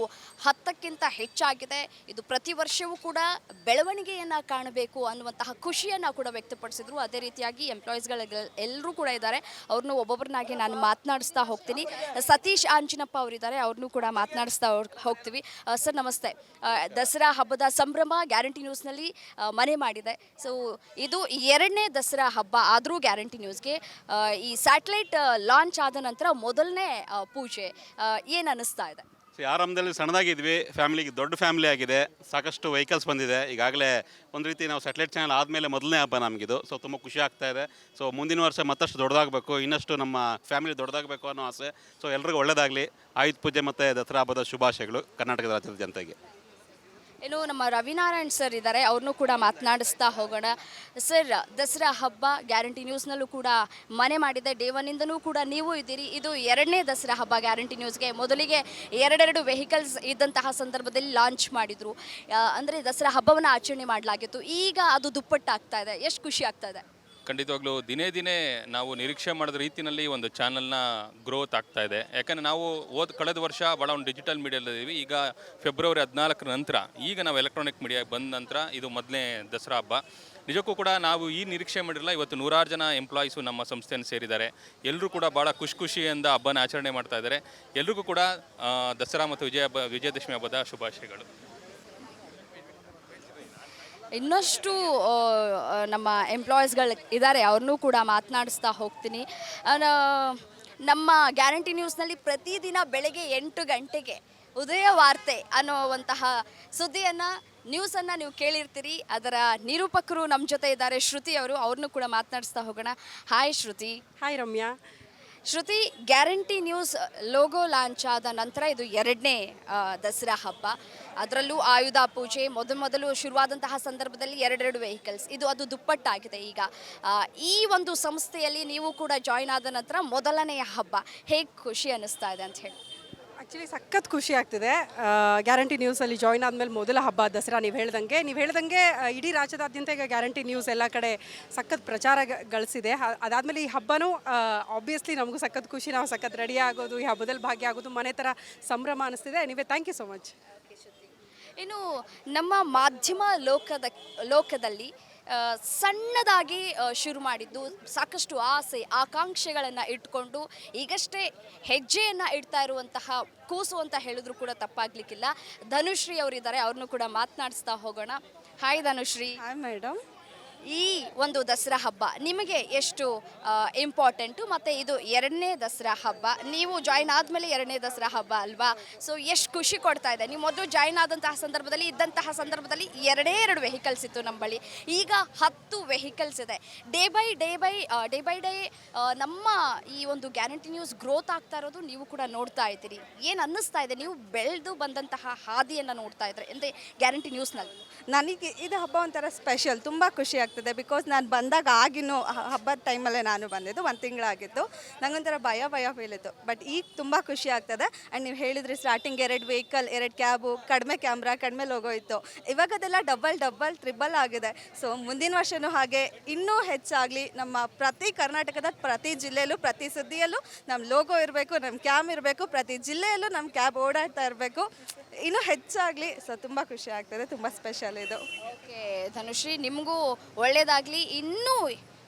10ಕ್ಕಿಂತ ಹೆಚ್ಚಾಗಿದೆ. ಇದು ಪ್ರತಿ ವರ್ಷವೂ ಕೂಡ ಬೆಳವಣಿಗೆಯನ್ನು ಕಾಣಬೇಕು ಅನ್ನುವಂತಹ ಖುಷಿಯನ್ನು ಕೂಡ ವ್ಯಕ್ತಪಡಿಸಿದ್ರು. ಅದೇ ರೀತಿಯಾಗಿ ಎಂಪ್ಲಾಯೀಸ್ಗಳು ಎಲ್ಲರೂ ಕೂಡ ಇದ್ದಾರೆ, ಅವ್ರನ್ನೂ ಒಬ್ಬೊಬ್ಬರನ್ನಾಗಿ ನಾನು ಮಾತನಾಡಿಸ್ತಾ ಹೋಗ್ತೀನಿ. ಸತೀಶ್ ಆಂಜಿನಪ್ಪ ಅವರಿದ್ದಾರೆ, ಅವ್ರನ್ನೂ ಕೂಡ ಮಾತನಾಡಿಸ್ತಾ ಹೋಗ್ತೀವಿ. ಸರ್ ನಮಸ್ತೆ. ದಸರಾ ಹಬ್ಬದ ಸಂಭ್ರಮ ಗ್ಯಾರಂಟಿ ನ್ಯೂಸ್ನಲ್ಲಿ ಮನೆ ಮಾಡಿದೆ. ಸೊ ಇದು 2ನೇ ದಸರಾ ಹಬ್ಬ ಆದರೂ ಗ್ಯಾರಂಟಿ ನ್ಯೂಸ್ಗೆ ಈ ಸ್ಯಾಟಲೈಟ್ ಲಾಂಚ್ ಆದ ನಂತರ ಮೊದಲನೇ ಪೂಜೆ ಏನು ಅನ್ನಿಸ್ತಾ ಇದೆ? ಆರಂಭದಲ್ಲಿ ಸಣ್ಣದಾಗಿದ್ವಿ, ಫ್ಯಾಮಿಲಿಗೆ ದೊಡ್ಡ ಫ್ಯಾಮಿಲಿ ಆಗಿದೆ, ಸಾಕಷ್ಟು ವೆಹಿಕಲ್ಸ್ ಬಂದಿದೆ. ಈಗಾಗಲೇ ಒಂದು ರೀತಿ ನಾವು ಸ್ಯಾಟಲೈಟ್ ಚಾನಲ್ ಆದಮೇಲೆ ಮೊದಲನೇ ಹಬ್ಬ ನಮಗಿದು. ಸೊ ತುಂಬ ಖುಷಿ ಆಗ್ತಾ ಇದೆ. ಸೊ ಮುಂದಿನ ವರ್ಷ ಮತ್ತಷ್ಟು ದೊಡ್ಡದಾಗಬೇಕು, ಇನ್ನಷ್ಟು ನಮ್ಮ ಫ್ಯಾಮಿಲಿ ದೊಡ್ಡದಾಗಬೇಕು ಅನ್ನೋ ಆಸೆ. ಸೊ ಎಲ್ರಿಗೂ ಒಳ್ಳೆಯದಾಗಲಿ. ಆಯುಧ ಪೂಜೆ ಮತ್ತು ದಸರಾ ಹಬ್ಬದ ಶುಭಾಶಯಗಳು ಕರ್ನಾಟಕದ ರಾಜ್ಯದ ಜನತೆಗೆ. ಇನ್ನು ನಮ್ಮ ರವಿನಾರಾಯಣ್ ಸರ್ ಇದ್ದಾರೆ, ಅವ್ರನ್ನೂ ಕೂಡ ಮಾತನಾಡಿಸ್ತಾ ಹೋಗೋಣ. ಸರ್, ದಸರಾ ಹಬ್ಬ ಗ್ಯಾರಂಟಿ ನ್ಯೂಸ್ನಲ್ಲೂ ಕೂಡ ಮನೆ ಮಾಡಿದೆ. ಡೇ ಒನ್ನಿಂದನೂ ಕೂಡ ನೀವು ಇದ್ದೀರಿ. ಇದು 2ನೇ ದಸರಾ ಹಬ್ಬ ಗ್ಯಾರಂಟಿ ನ್ಯೂಸ್ಗೆ. ಮೊದಲಿಗೆ 2 ವೆಹಿಕಲ್ಸ್ ಇದ್ದಂತಹ ಸಂದರ್ಭದಲ್ಲಿ ಲಾಂಚ್ ಮಾಡಿದರು, ಅಂದರೆ ದಸರಾ ಹಬ್ಬವನ್ನು ಆಚರಣೆ ಮಾಡಲಾಗಿತ್ತು. ಈಗ ಅದು ದುಪ್ಪಟ್ಟಾಗ್ತಾ ಇದೆ, ಎಷ್ಟು ಖುಷಿ ಆಗ್ತಾ ಇದೆ? ಖಂಡಿತವಾಗ್ಲೂ ದಿನೇ ದಿನೇ ನಾವು ನಿರೀಕ್ಷೆ ಮಾಡಿದ ರೀತಿಯಲ್ಲಿ ಒಂದು ಚಾನಲ್ನ ಗ್ರೋತ್ ಆಗ್ತಾ ಇದೆ. ಯಾಕಂದರೆ ನಾವು ಕಳೆದ ವರ್ಷ ಭಾಳ ಒಂದು ಡಿಜಿಟಲ್ ಮೀಡಿಯಾದಲ್ಲಿದ್ದೀವಿ. ಈಗ ಫೆಬ್ರವರಿ 14 ನಂತರ, ಈಗ ನಾವು ಎಲೆಕ್ಟ್ರಾನಿಕ್ ಮೀಡಿಯಾಗೆ ಬಂದ ನಂತರ ಇದು ಮೊದಲನೇ ದಸರಾ ಹಬ್ಬ. ನಿಜಕ್ಕೂ ಕೂಡ ನಾವು ಈ ನಿರೀಕ್ಷೆ ಮಾಡಿರಲ್ಲ. ಇವತ್ತು 106 ಜನ ಎಂಪ್ಲಾಯೀಸು ನಮ್ಮ ಸಂಸ್ಥೆಯನ್ನು ಸೇರಿದ್ದಾರೆ. ಎಲ್ಲರೂ ಕೂಡ ಭಾಳ ಖುಷಿಯಿಂದ ಹಬ್ಬನ ಆಚರಣೆ ಮಾಡ್ತಾ ಇದ್ದಾರೆ. ಎಲ್ರಿಗೂ ಕೂಡ ದಸರಾ ಮತ್ತು ವಿಜಯದಶಮಿ ಹಬ್ಬದ ಶುಭಾಶಯಗಳು. ಇನ್ನಷ್ಟು ನಮ್ಮ ಎಂಪ್ಲಾಯೀಸ್ಗಳು ಇದ್ದಾರೆ, ಅವ್ರನ್ನೂ ಕೂಡ ಮಾತನಾಡಿಸ್ತಾ ಹೋಗ್ತೀನಿ. ನಮ್ಮ ಗ್ಯಾರಂಟಿ ನ್ಯೂಸ್ನಲ್ಲಿ ಪ್ರತಿದಿನ ಬೆಳಗ್ಗೆ 8 ಗಂಟೆಗೆ ಉದಯ ವಾರ್ತೆ ಅನ್ನುವಂತಹ ಸುದ್ದಿಯನ್ನು ನ್ಯೂಸನ್ನು ನೀವು ಕೇಳಿರ್ತೀರಿ. ಅದರ ನಿರೂಪಕರು ನಮ್ಮ ಜೊತೆ ಇದ್ದಾರೆ, ಶ್ರುತಿ ಅವರು. ಅವ್ರನ್ನೂ ಕೂಡ ಮಾತನಾಡಿಸ್ತಾ ಹೋಗೋಣ. ಹಾಯ್ ಶ್ರುತಿ. ಹಾಯ್ ರಮ್ಯಾ. ಶ್ರುತಿ, ಗ್ಯಾರಂಟಿ ನ್ಯೂಸ್ ಲೋಗೋ ಲಾಂಚ್ ಆದ ನಂತರ ಇದು 2ನೇ ದಸರಾ ಹಬ್ಬ. ಅದರಲ್ಲೂ ಆಯುಧ ಪೂಜೆ ಮೊದಲು ಶುರುವಾದಂತಹ ಸಂದರ್ಭದಲ್ಲಿ 2 ವೆಹಿಕಲ್ಸ್, ಅದು ದುಪ್ಪಟ್ಟಾಗಿದೆ. ಈಗ ಈ ಒಂದು ಸಂಸ್ಥೆಯಲ್ಲಿ ನೀವು ಕೂಡ ಜಾಯ್ನ್ ಆದ ನಂತರ ಮೊದಲನೆಯ ಹಬ್ಬ, ಹೇಗೆ ಖುಷಿ ಅನ್ನಿಸ್ತಾ ಇದೆ ಅಂತ ಹೇಳಿ? ಆ್ಯಕ್ಚುಲಿ ಸಖತ್ ಖುಷಿ ಆಗ್ತಿದೆ. ಗ್ಯಾರಂಟಿ ನ್ಯೂಸಲ್ಲಿ ಜಾಯ್ನ್ ಆದಮೇಲೆ ಮೊದಲ ಹಬ್ಬ ದಸರಾ. ನೀವು ಹೇಳ್ದಂಗೆ ಇಡೀ ರಾಜ್ಯದಾದ್ಯಂತ ಈಗ ಗ್ಯಾರಂಟಿ ನ್ಯೂಸ್ ಎಲ್ಲ ಕಡೆ ಸಖತ್ ಪ್ರಚಾರ ಗಳಿಸಿದೆ. ಅದಾದಮೇಲೆ ಈ ಹಬ್ಬನೂ ಆಬ್ವಿಯಸ್ಲಿ ನಮಗೂ ಸಖತ್ ಖುಷಿ. ನಾವು ಸಖತ್ ರೆಡಿ ಆಗೋದು, ಈ ಹಬ್ಬದಲ್ಲಿ ಭಾಗಿ ಆಗೋದು ಮನೆ ಥರ ಸಂಭ್ರಮ ಅನಿಸ್ತಿದೆ. Anyway, thank you so much. ಇನ್ನು ನಮ್ಮ ಮಾಧ್ಯಮ ಲೋಕದಲ್ಲಿ ಸಣ್ಣದಾಗಿ ಶುರು ಮಾಡಿದ್ದು, ಸಾಕಷ್ಟು ಆಸೆ ಆಕಾಂಕ್ಷೆಗಳನ್ನು ಇಟ್ಕೊಂಡು ಈಗಷ್ಟೇ ಹೆಜ್ಜೆಯನ್ನು ಇಡ್ತಾ ಇರುವಂತಹ ಕೂಸು ಅಂತ ಹೇಳಿದ್ರು ಕೂಡ ತಪ್ಪಾಗಲಿಕ್ಕಿಲ್ಲ. ಧನುಶ್ರೀ ಅವರಿದ್ದಾರೆ, ಅವ್ರನ್ನೂ ಕೂಡ ಮಾತನಾಡಿಸ್ತಾ ಹೋಗೋಣ. ಹಾಯ್ ಧನುಶ್ರೀ. Hi madam. ಈ ಒಂದು ದಸರಾ ಹಬ್ಬ ನಿಮಗೆ ಎಷ್ಟು ಇಂಪಾರ್ಟೆಂಟು, ಮತ್ತು ಇದು 2ನೇ ದಸರಾ ಹಬ್ಬ, ನೀವು ಜಾಯ್ನ್ ಆದಮೇಲೆ 2ನೇ ದಸರಾ ಹಬ್ಬ ಅಲ್ವಾ? ಸೊ ಎಷ್ಟು ಖುಷಿ ಕೊಡ್ತಾ ಇದೆ? ನೀವು ಮೊದಲು ಜಾಯ್ನ್ ಆದಂತಹ ಸಂದರ್ಭದಲ್ಲಿ 2 ವೆಹಿಕಲ್ಸ್ ಇತ್ತು ನಮ್ಮ ಬಳಿ, ಈಗ 10 ವೆಹಿಕಲ್ಸ್ ಇದೆ. ಡೇ ಬೈ ಡೇ ನಮ್ಮ ಈ ಒಂದು ಗ್ಯಾರಂಟಿ ನ್ಯೂಸ್ ಗ್ರೋತ್ ಆಗ್ತಾ ಇರೋದು ನೀವು ಕೂಡ ನೋಡ್ತಾ ಇದ್ದೀರಿ. ಏನು ಅನ್ನಿಸ್ತಾ ಇದೆ? ನೀವು ಬೆಳೆದು ಬಂದಂತಹ ಹಾದಿಯನ್ನು ನೋಡ್ತಾ ಇದ್ರೆ ಅಂದರೆ ಗ್ಯಾರಂಟಿ ನ್ಯೂಸ್ನಲ್ಲಿ. ನನಗೆ ಇದು ಹಬ್ಬ ಒಂಥರ ಸ್ಪೆಷಲ್, ತುಂಬ ಖುಷಿ ಆಗ್ತದೆ. ಬಿಕಾಸ್ ನಾನು ಬಂದಾಗ ಆಗಿನೂ ಹಬ್ಬದ ಟೈಮಲ್ಲೇ ನಾನು ಬಂದಿದ್ದು, 1 ತಿಂಗಳಾಗಿತ್ತು. ನನಗೊಂಥರ ಭಯ ಫೀಲ್ ಇತ್ತು. ಬಟ್ ಈಗ ತುಂಬ ಖುಷಿ ಆಗ್ತದೆ. ಆ್ಯಂಡ್ ನೀವು ಹೇಳಿದ್ರಿ ಸ್ಟಾರ್ಟಿಂಗ್ 2 ವೆಹಿಕಲ್, 2 ಕ್ಯಾಬು, ಕಡಿಮೆ ಕ್ಯಾಮ್ರಾ, ಕಡಿಮೆ ಲೋಗೋ ಇತ್ತು. ಇವಾಗ ಅದೆಲ್ಲ ಡಬಲ್ ಟ್ರಿಬಲ್ ಆಗಿದೆ. ಸೊ ಮುಂದಿನ ವರ್ಷವೂ ಹಾಗೆ ಇನ್ನೂ ಹೆಚ್ಚಾಗಲಿ. ನಮ್ಮ ಪ್ರತಿ ಕರ್ನಾಟಕದ ಪ್ರತಿ ಜಿಲ್ಲೆಯಲ್ಲೂ ಪ್ರತಿ ಸುದ್ದಿಯಲ್ಲೂ ನಮ್ಮ ಲೋಗೋ ಇರಬೇಕು, ನಮ್ಮ ಕ್ಯಾಮ್ ಇರಬೇಕು, ಪ್ರತಿ ಜಿಲ್ಲೆಯಲ್ಲೂ ನಮ್ಮ ಕ್ಯಾಬ್ ಓಡಾಡ್ತಾ ಇರಬೇಕು, ಇನ್ನೂ ಹೆಚ್ಚಾಗಲಿ. ಸೊ ತುಂಬ ಖುಷಿ ಆಗ್ತದೆ, ತುಂಬ ಸ್ಪೆಷಲ್ ಇದು. ಓಕೆ ಧನುಶ್ರೀ, ನಿಮಗೂ ಒಳ್ಳೆಯದಾಗಲಿ. ಇನ್ನೂ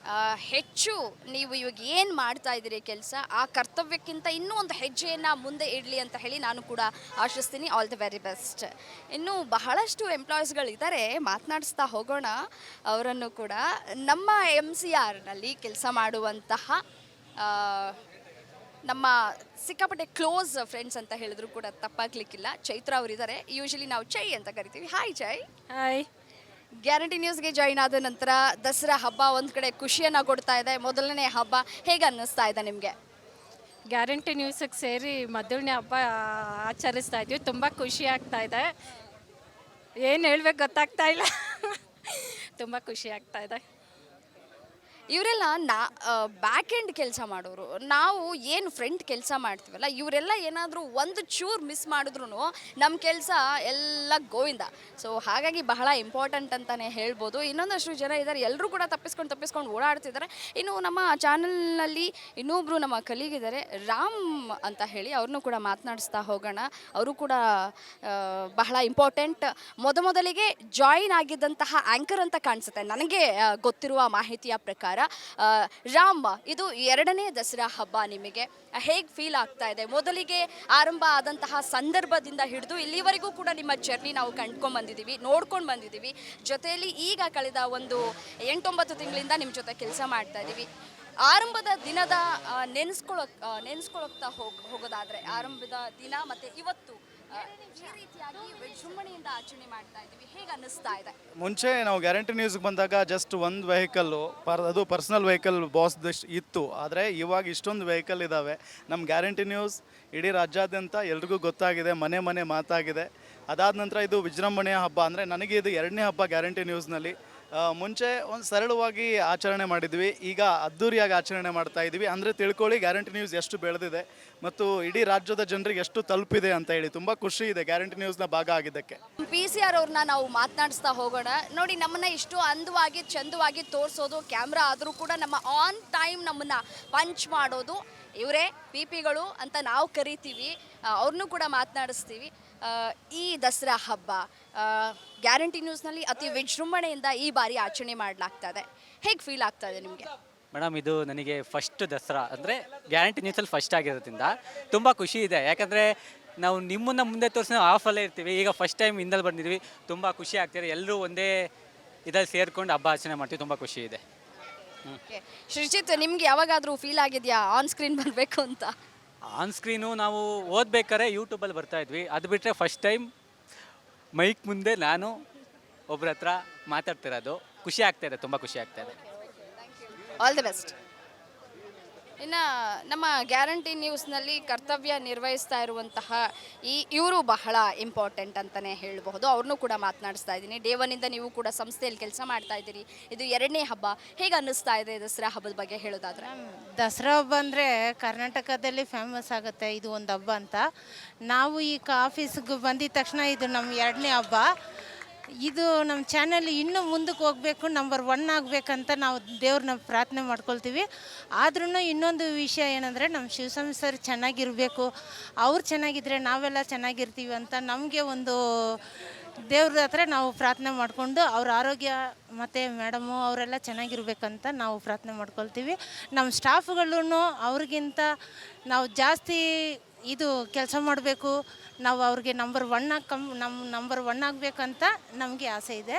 ಹೆಚ್ಚು ನೀವು ಇವಾಗ ಏನು ಮಾಡ್ತಾ ಇದ್ದೀರಿ ಕೆಲಸ, ಆ ಕರ್ತವ್ಯಕ್ಕಿಂತ ಇನ್ನೂ ಒಂದು ಹೆಜ್ಜೆಯನ್ನು ಮುಂದೆ ಇಡಲಿ ಅಂತ ಹೇಳಿ ನಾನು ಕೂಡ ಆಶಿಸ್ತೀನಿ. All the very best. ಇನ್ನು ಬಹಳಷ್ಟು ಎಂಪ್ಲಾಯೀಸ್ಗಳಿದ್ದಾರೆ, ಮಾತನಾಡಿಸ್ತಾ ಹೋಗೋಣ ಅವರನ್ನು ಕೂಡ. ನಮ್ಮ MCRನಲ್ಲಿ ಕೆಲಸ ಮಾಡುವಂತಹ ನಮ್ಮ ಸಿಕ್ಕಾಪಟ್ಟೆ ಕ್ಲೋಸ್ ಫ್ರೆಂಡ್ಸ್ ಅಂತ ಹೇಳಿದ್ರು ಕೂಡ ತಪ್ಪಾಗ್ಲಿಕ್ಕಿಲ್ಲ, ಚೈತ್ರ ಅವರಿದ್ದಾರೆ. ಯೂಶಲಿ ನಾವು ಚೈ ಅಂತ ಕರಿತೀವಿ. ಹಾಯ್ ಚೈ. ಹಾಯ್. ಗ್ಯಾರಂಟಿ ನ್ಯೂಸ್ಗೆ ಜಾಯ್ನ್ ಆದ ನಂತರ ದಸರಾ ಹಬ್ಬ ಒಂದು ಕಡೆ ಖುಷಿಯನ್ನು ಕೊಡ್ತಾ ಇದೆ, ಮೊದಲನೇ ಹಬ್ಬ. ಹೇಗೆ ಅನ್ನಿಸ್ತಾ ಇದೆ ನಿಮಗೆ? ಗ್ಯಾರಂಟಿ ನ್ಯೂಸಿಗೆ ಸೇರಿ ಮೊದಲನೇ ಹಬ್ಬ ಆಚರಿಸ್ತಾ ಇದ್ವಿ. ತುಂಬ ಖುಷಿ ಆಗ್ತಾ ಇದೆ, ಏನು ಹೇಳ್ಬೇಕು ಗೊತ್ತಾಗ್ತಾ ಇಲ್ಲ. ತುಂಬ ಖುಷಿ ಆಗ್ತಾ ಇದೆ. ಇವರೆಲ್ಲ ಬ್ಯಾಕ್ ಎಂಡ್ ಕೆಲಸ ಮಾಡೋರು, ನಾವು ಏನು ಫ್ರಂಟ್ ಕೆಲಸ ಮಾಡ್ತೀವಲ್ಲ ಇವರೆಲ್ಲ ಏನಾದರೂ ಒಂದು ಚೂರು ಮಿಸ್ ಮಾಡಿದ್ರು ನಮ್ಮ ಕೆಲಸ ಎಲ್ಲ ಗೋವಿಂದ. ಸೊ ಹಾಗಾಗಿ ಬಹಳ ಇಂಪಾರ್ಟೆಂಟ್ ಅಂತಲೇ ಹೇಳ್ಬೋದು. ಇನ್ನೊಂದಷ್ಟು ಜನ ಇದ್ದಾರೆ, ಎಲ್ಲರೂ ಕೂಡ ತಪ್ಪಿಸ್ಕೊಂಡು ಓಡಾಡ್ತಿದ್ದಾರೆ. ಇನ್ನು ನಮ್ಮ ಚಾನಲ್ನಲ್ಲಿ ಇನ್ನೊಬ್ಬರು ನಮ್ಮ ಕಲೀಗಿದ್ದಾರೆ, ರಾಮ್ ಅಂತ ಹೇಳಿ, ಅವ್ರನ್ನೂ ಕೂಡ ಮಾತನಾಡಿಸ್ತಾ ಹೋಗೋಣ. ಅವರು ಕೂಡ ಬಹಳ ಇಂಪಾರ್ಟೆಂಟ್. ಮೊದಲಿಗೆ ಜಾಯಿನ್ ಆಗಿದ್ದಂತಹ ಆ್ಯಂಕರ್ ಅಂತ ಕಾಣಿಸುತ್ತೆ ನನಗೆ ಗೊತ್ತಿರುವ ಮಾಹಿತಿಯ ಪ್ರಕಾರ. ರಾಮ್, ಇದು 2ನೇ ದಸರಾ ಹಬ್ಬ, ನಿಮಗೆ ಹೇಗೆ ಫೀಲ್ ಆಗ್ತಾ ಇದೆ? ಮೊದಲಿಗೆ ಆರಂಭ ಆದಂತಹ ಸಂದರ್ಭದಿಂದ ಹಿಡಿದು ಇಲ್ಲಿವರೆಗೂ ಕೂಡ ನಿಮ್ಮ ಜರ್ನಿ ನಾವು ನೋಡ್ಕೊಂಡು ಬಂದಿದ್ದೀವಿ. ಜೊತೆಯಲ್ಲಿ ಈಗ ಕಳೆದ ಒಂದು 8-9 ತಿಂಗಳಿಂದ ನಿಮ್ಮ ಜೊತೆ ಕೆಲಸ ಮಾಡ್ತಾ ಇದ್ದೀವಿ. ಆರಂಭದ ದಿನದ ನೆನೆಸ್ಕೊಳಕ್ತಾ ಹೋಗೋದಾದ್ರೆ, ಆರಂಭದ ದಿನ ಮತ್ತು ಇವತ್ತು ಈ ರೀತಿಯಾಗಿ ವಿಜೃಂಭಣೆಯಿಂದ ಆಚರಣೆ ಮಾಡ್ತಾ ಇದ್ದೀವಿ, ಹೇಗೆ ಅನ್ನಿಸ್ತಾ ಇದೆ? ಮುಂಚೆ ನಾವು ಗ್ಯಾರಂಟಿ ನ್ಯೂಸ್ಗೆ ಬಂದಾಗ ಜಸ್ಟ್ ಒಂದು ವೆಹಿಕಲ್ಲು ಅದು ಪರ್ಸ್ನಲ್ ವೆಹಿಕಲ್ ಬಾಸ್ದಷ್ಟು ಇತ್ತು. ಆದರೆ ಇವಾಗ ಇಷ್ಟೊಂದು ವೆಹಿಕಲ್ ಇದ್ದಾವೆ. ನಮ್ಮ ಗ್ಯಾರಂಟಿ ನ್ಯೂಸ್ ಇಡೀ ರಾಜ್ಯಾದ್ಯಂತ ಎಲ್ರಿಗೂ ಗೊತ್ತಾಗಿದೆ, ಮನೆ ಮಾತಾಗಿದೆ. ಅದಾದ ನಂತರ ಇದು ವಿಜೃಂಭಣೆಯ ಹಬ್ಬ. ಅಂದರೆ ನನಗೆ ಇದು 2ನೇ ಹಬ್ಬ ಗ್ಯಾರಂಟಿ ನ್ಯೂಸ್ನಲ್ಲಿ. ಮುಂಚೆ ಒಂದು ಸರಳವಾಗಿ ಆಚರಣೆ ಮಾಡಿದ್ವಿ, ಈಗ ಅದ್ಧೂರಿಯಾಗಿ ಆಚರಣೆ ಮಾಡ್ತಾ ಇದ್ದೀವಿ. ಅಂದರೆ ತಿಳ್ಕೊಳ್ಳಿ ಗ್ಯಾರಂಟಿ ನ್ಯೂಸ್ ಎಷ್ಟು ಬೆಳೆದಿದೆ ಮತ್ತು ಇಡೀ ರಾಜ್ಯದ ಜನರಿಗೆ ಎಷ್ಟು ತಲುಪಿದೆ ಅಂತ ಹೇಳಿ. ತುಂಬ ಖುಷಿ ಇದೆ ಗ್ಯಾರಂಟಿ ನ್ಯೂಸ್ನ ಭಾಗ ಆಗಿದ್ದಕ್ಕೆ. PCR ಅವ್ರನ್ನ ನಾವು ಮಾತನಾಡಿಸ್ತಾ ಹೋಗೋಣ. ನೋಡಿ, ನಮ್ಮನ್ನ ಇಷ್ಟು ಅಂದವಾಗಿ ಚಂದವಾಗಿ ತೋರಿಸೋದು ಕ್ಯಾಮ್ರಾ ಆದರೂ ಕೂಡ ನಮ್ಮ ಆನ್ ಟೈಮ್ ನಮ್ಮನ್ನ ಪಂಚ್ ಮಾಡೋದು ಇವರೇ ಪಿಗಳು ಅಂತ ನಾವು ಕರಿತೀವಿ. ಅವ್ರನ್ನೂ ಕೂಡ ಮಾತನಾಡಿಸ್ತೀವಿ. ಈ ದಸರಾ ಹಬ್ಬ ಗ್ಯಾರಂಟಿ ನ್ಯೂಸ್ನಲ್ಲಿ ಅತಿ ವಿಜೃಂಭಣೆಯಿಂದ ಈ ಬಾರಿ ಆಚರಣೆ ಮಾಡಲಾಗ್ತಾ ಇದೆ. ಹೇಗೆ ಫೀಲ್ ಆಗ್ತಾ ಇದೆ ನಿಮಗೆ? ಮೇಡಮ್, ಇದು ನನಗೆ ಫಸ್ಟ್ ದಸರಾ ಅಂದರೆ ಗ್ಯಾರಂಟಿ ನ್ಯೂಸಲ್ಲಿ ಫಸ್ಟ್ ಆಗಿರೋದ್ರಿಂದ ತುಂಬ ಖುಷಿ ಇದೆ. ಯಾಕಂದರೆ ನಾವು ನಿಮ್ಮನ್ನು ಮುಂದೆ ತೋರಿಸಿ ಆಫಲ್ಲೇ ಇರ್ತೀವಿ. ಈಗ ಫಸ್ಟ್ ಟೈಮ್ ಹಿಂದಲ್ಲಿ ಬಂದಿದ್ವಿ, ತುಂಬ ಖುಷಿ ಆಗ್ತಿದೆ. ಎಲ್ಲರೂ ಒಂದೇ ಇದಲ್ಲಿ ಸೇರ್ಕೊಂಡು ಹಬ್ಬ ಆಚರಣೆ ಮಾಡ್ತೀವಿ, ತುಂಬ ಖುಷಿ ಇದೆ. ಸೃಜಿತ್, ನಿಮ್ಗೆ ಯಾವಾಗಾದರೂ ಫೀಲ್ ಆಗಿದೆಯಾ ಆನ್ ಸ್ಕ್ರೀನ್ ಬರಬೇಕು ಅಂತ? ಆನ್ ಸ್ಕ್ರೀನು ನಾವು ಓದ್ಬೇಕಾದ್ರೆ ಯೂಟ್ಯೂಬಲ್ಲಿ ಬರ್ತಾಯಿದ್ವಿ. ಅದು ಬಿಟ್ಟರೆ ಫಸ್ಟ್ ಟೈಮ್ ಮೈಕ್ ಮುಂದೆ ನಾನು ಒಬ್ಬರ ಹತ್ರ ಮಾತಾಡ್ತಿರೋದು ಖುಷಿ ಆಗ್ತಾಯಿದೆ, ತುಂಬ ಖುಷಿ ಆಗ್ತಾಯಿದೆ. All the best. ಇನ್ನು ನಮ್ಮ ಗ್ಯಾರಂಟಿ ನ್ಯೂಸ್ನಲ್ಲಿ ಕರ್ತವ್ಯ ನಿರ್ವಹಿಸ್ತಾ ಇರುವಂತಹ ಇವರು ಬಹಳ ಇಂಪಾರ್ಟೆಂಟ್ ಅಂತಲೇ ಹೇಳಬಹುದು. ಅವ್ರನ್ನೂ ಕೂಡ ಮಾತನಾಡಿಸ್ತಾ ಇದ್ದೀನಿ. ಡೇ 1ಇಂದ ನೀವು ಕೂಡ ಸಂಸ್ಥೆಯಲ್ಲಿ ಕೆಲಸ ಮಾಡ್ತಾ ಇದ್ದೀರಿ. ಇದು 2ನೇ ಹಬ್ಬ, ಹೇಗೆ ಅನ್ನಿಸ್ತಾ ಇದೆ ದಸರಾ ಹಬ್ಬದ ಬಗ್ಗೆ ಹೇಳೋದಾದ್ರೆ? ದಸರಾ ಹಬ್ಬ ಅಂದರೆ ಕರ್ನಾಟಕದಲ್ಲಿ ಫೇಮಸ್ ಆಗುತ್ತೆ ಇದು ಒಂದು ಹಬ್ಬ ಅಂತ. ನಾವು ಈಗ ಆಫೀಸ್ಗೆ ಬಂದಿದ ತಕ್ಷಣ ಇದು ನಮ್ಮ 2ನೇ ಹಬ್ಬ. ಇದು ನಮ್ಮ ಚಾನಲ್ ಇನ್ನೂ ಮುಂದಕ್ಕೆ ಹೋಗಬೇಕು, ನಂಬರ್ 1 ಆಗಬೇಕಂತ ನಾವು ದೇವ್ರನ್ನ ಪ್ರಾರ್ಥನೆ ಮಾಡ್ಕೊಳ್ತೀವಿ. ಆದ್ರೂ ಇನ್ನೊಂದು ವಿಷಯ ಏನಂದರೆ, ನಮ್ಮ ಶಿವಸ್ವಾಮಿ ಸರ್ ಚೆನ್ನಾಗಿರಬೇಕು, ಅವ್ರು ಚೆನ್ನಾಗಿದ್ದರೆ ನಾವೆಲ್ಲ ಚೆನ್ನಾಗಿರ್ತೀವಿ ಅಂತ ನಮಗೆ ಒಂದು ದೇವ್ರ ಹತ್ರ ನಾವು ಪ್ರಾರ್ಥನೆ ಮಾಡಿಕೊಂಡು ಅವ್ರ ಆರೋಗ್ಯ ಮತ್ತು ಮೇಡಮು ಅವರೆಲ್ಲ ಚೆನ್ನಾಗಿರ್ಬೇಕಂತ ನಾವು ಪ್ರಾರ್ಥನೆ ಮಾಡ್ಕೊಳ್ತೀವಿ. ನಮ್ಮ ಸ್ಟಾಫ್ಗಳೂ ಅವ್ರಿಗಿಂತ ನಾವು ಜಾಸ್ತಿ ಇದು ಕೆಲಸ ಮಾಡಬೇಕು, ನಾವು ಅವ್ರಿಗೆ ನಂಬರ್ 1 ಆಗಬೇಕಂತ ನಮಗೆ ಆಸೆ ಇದೆ.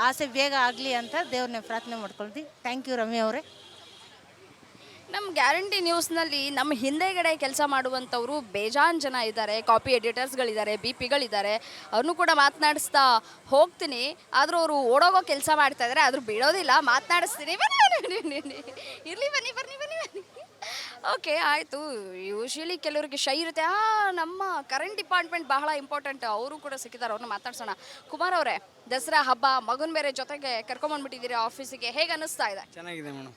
ಆಸೆ ಬೇಗ ಆಗಲಿ ಅಂತ ದೇವ್ರನ್ನ ಪ್ರಾರ್ಥನೆ ಮಾಡ್ಕೊಳ್ತೀವಿ. ಥ್ಯಾಂಕ್ ಯು ರಮ್ಯ ಅವರೇ. ನಮ್ಮ ಗ್ಯಾರಂಟಿ ನ್ಯೂಸ್ನಲ್ಲಿ ನಮ್ಮ ಹಿಂದೆಗಡೆ ಕೆಲಸ ಮಾಡುವಂಥವರು ಬೇಜಾನ್ ಜನ ಇದ್ದಾರೆ. ಕಾಪಿ ಎಡಿಟರ್ಸ್ಗಳಿದ್ದಾರೆ, BPಗಳಿದ್ದಾರೆ. ಅವ್ರನ್ನೂ ಕೂಡ ಮಾತನಾಡಿಸ್ತಾ ಹೋಗ್ತೀನಿ. ಆದರೂ ಅವರು ಓಡೋಗೋ ಕೆಲಸ ಮಾಡ್ತಾ ಇದ್ದಾರೆ, ಆದರೂ ಬಿಡೋದಿಲ್ಲ, ಮಾತನಾಡಿಸ್ತೀನಿ. ಇರಲಿ, ಬನ್ನಿ. ಓಕೆ, ಆಯಿತು. ಯೂಶ್ವಲಿ ಕೆಲವರಿಗೆ ಶೈ ಇರುತ್ತೆ, ನಮ್ಮ ಕರೆಂಟ್ ಡಿಪಾರ್ಟ್ಮೆಂಟ್ ಬಹಳ ಇಂಪಾರ್ಟೆಂಟ್, ಅವರು ಕೂಡ ಸಿಕ್ಕಿದ್ದಾರೆ, ಅವ್ರನ್ನ ಮಾತಾಡ್ಸೋಣ. ಕುಮಾರ್ ಅವರೇ, ದಸರಾ ಹಬ್ಬ ಮಗನ ಬೇರೆ ಜೊತೆಗೆ ಕರ್ಕೊಂಬಂದ್ಬಿಟ್ಟಿದ್ದೀರಿ ಆಫೀಸಿಗೆ, ಹೇಗೆ ಅನ್ನಿಸ್ತಾ ಇದೆ? ಚೆನ್ನಾಗಿದೆ ಮೇಡಮ್,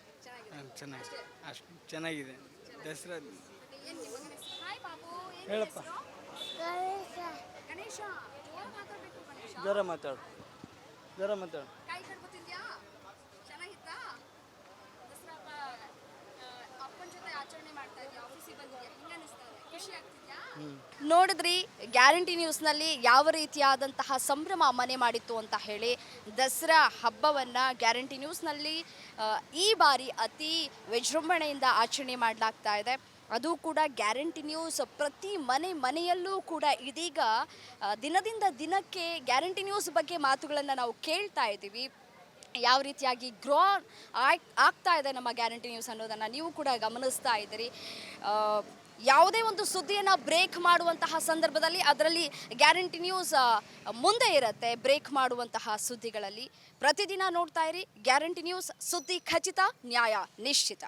ಚೆನ್ನಾಗಿದೆ, ಅಷ್ಟು ಚೆನ್ನಾಗಿದೆ ದಸರಾ. ಹೇಳಪ್ಪ, ಜ್ವರ ಮಾತಾಡು. ನೋಡಿದ್ರಿ, ಗ್ಯಾರಂಟಿ ನ್ಯೂಸ್ನಲ್ಲಿ ಯಾವ ರೀತಿಯಾದಂತಹ ಸಂಭ್ರಮ ಮನೆ ಮಾಡಿತ್ತು ಅಂತ ಹೇಳಿ. ದಸರಾ ಹಬ್ಬವನ್ನು ಗ್ಯಾರಂಟಿ ನ್ಯೂಸ್ನಲ್ಲಿ ಈ ಬಾರಿ ಅತಿ ವಿಜೃಂಭಣೆಯಿಂದ ಆಚರಣೆ ಮಾಡಲಾಗ್ತಾ ಇದೆ. ಅದು ಕೂಡ ಗ್ಯಾರಂಟಿ ನ್ಯೂಸ್ ಪ್ರತಿ ಮನೆಯಲ್ಲೂ ಕೂಡ ಇದೀಗ ದಿನದಿಂದ ದಿನಕ್ಕೆ ಗ್ಯಾರಂಟಿ ನ್ಯೂಸ್ ಬಗ್ಗೆ ಮಾತುಗಳನ್ನು ನಾವು ಕೇಳ್ತಾ ಇದ್ದೀವಿ. ಯಾವ ರೀತಿಯಾಗಿ ಗ್ರೋ ಆಗ್ತಾ ಇದೆ ನಮ್ಮ ಗ್ಯಾರಂಟಿ ನ್ಯೂಸ್ ಅನ್ನೋದನ್ನು ನೀವು ಕೂಡ ಗಮನಿಸ್ತಾ ಇದ್ದೀರಿ. ಯಾವುದೇ ಒಂದು ಸುದ್ದಿಯನ್ನು ಬ್ರೇಕ್ ಮಾಡುವಂತಹ ಸಂದರ್ಭದಲ್ಲಿ ಅದರಲ್ಲಿ ಗ್ಯಾರಂಟಿ ನ್ಯೂಸ್ ಮುಂದೆ ಇರುತ್ತೆ. ಬ್ರೇಕ್ ಮಾಡುವಂತಹ ಸುದ್ದಿಗಳಲ್ಲಿ ಪ್ರತಿದಿನ ನೋಡ್ತಾ ಇರಿ ಗ್ಯಾರಂಟಿ ನ್ಯೂಸ್, ಸುದ್ದಿ ಖಚಿತ, ನ್ಯಾಯ ನಿಶ್ಚಿತ.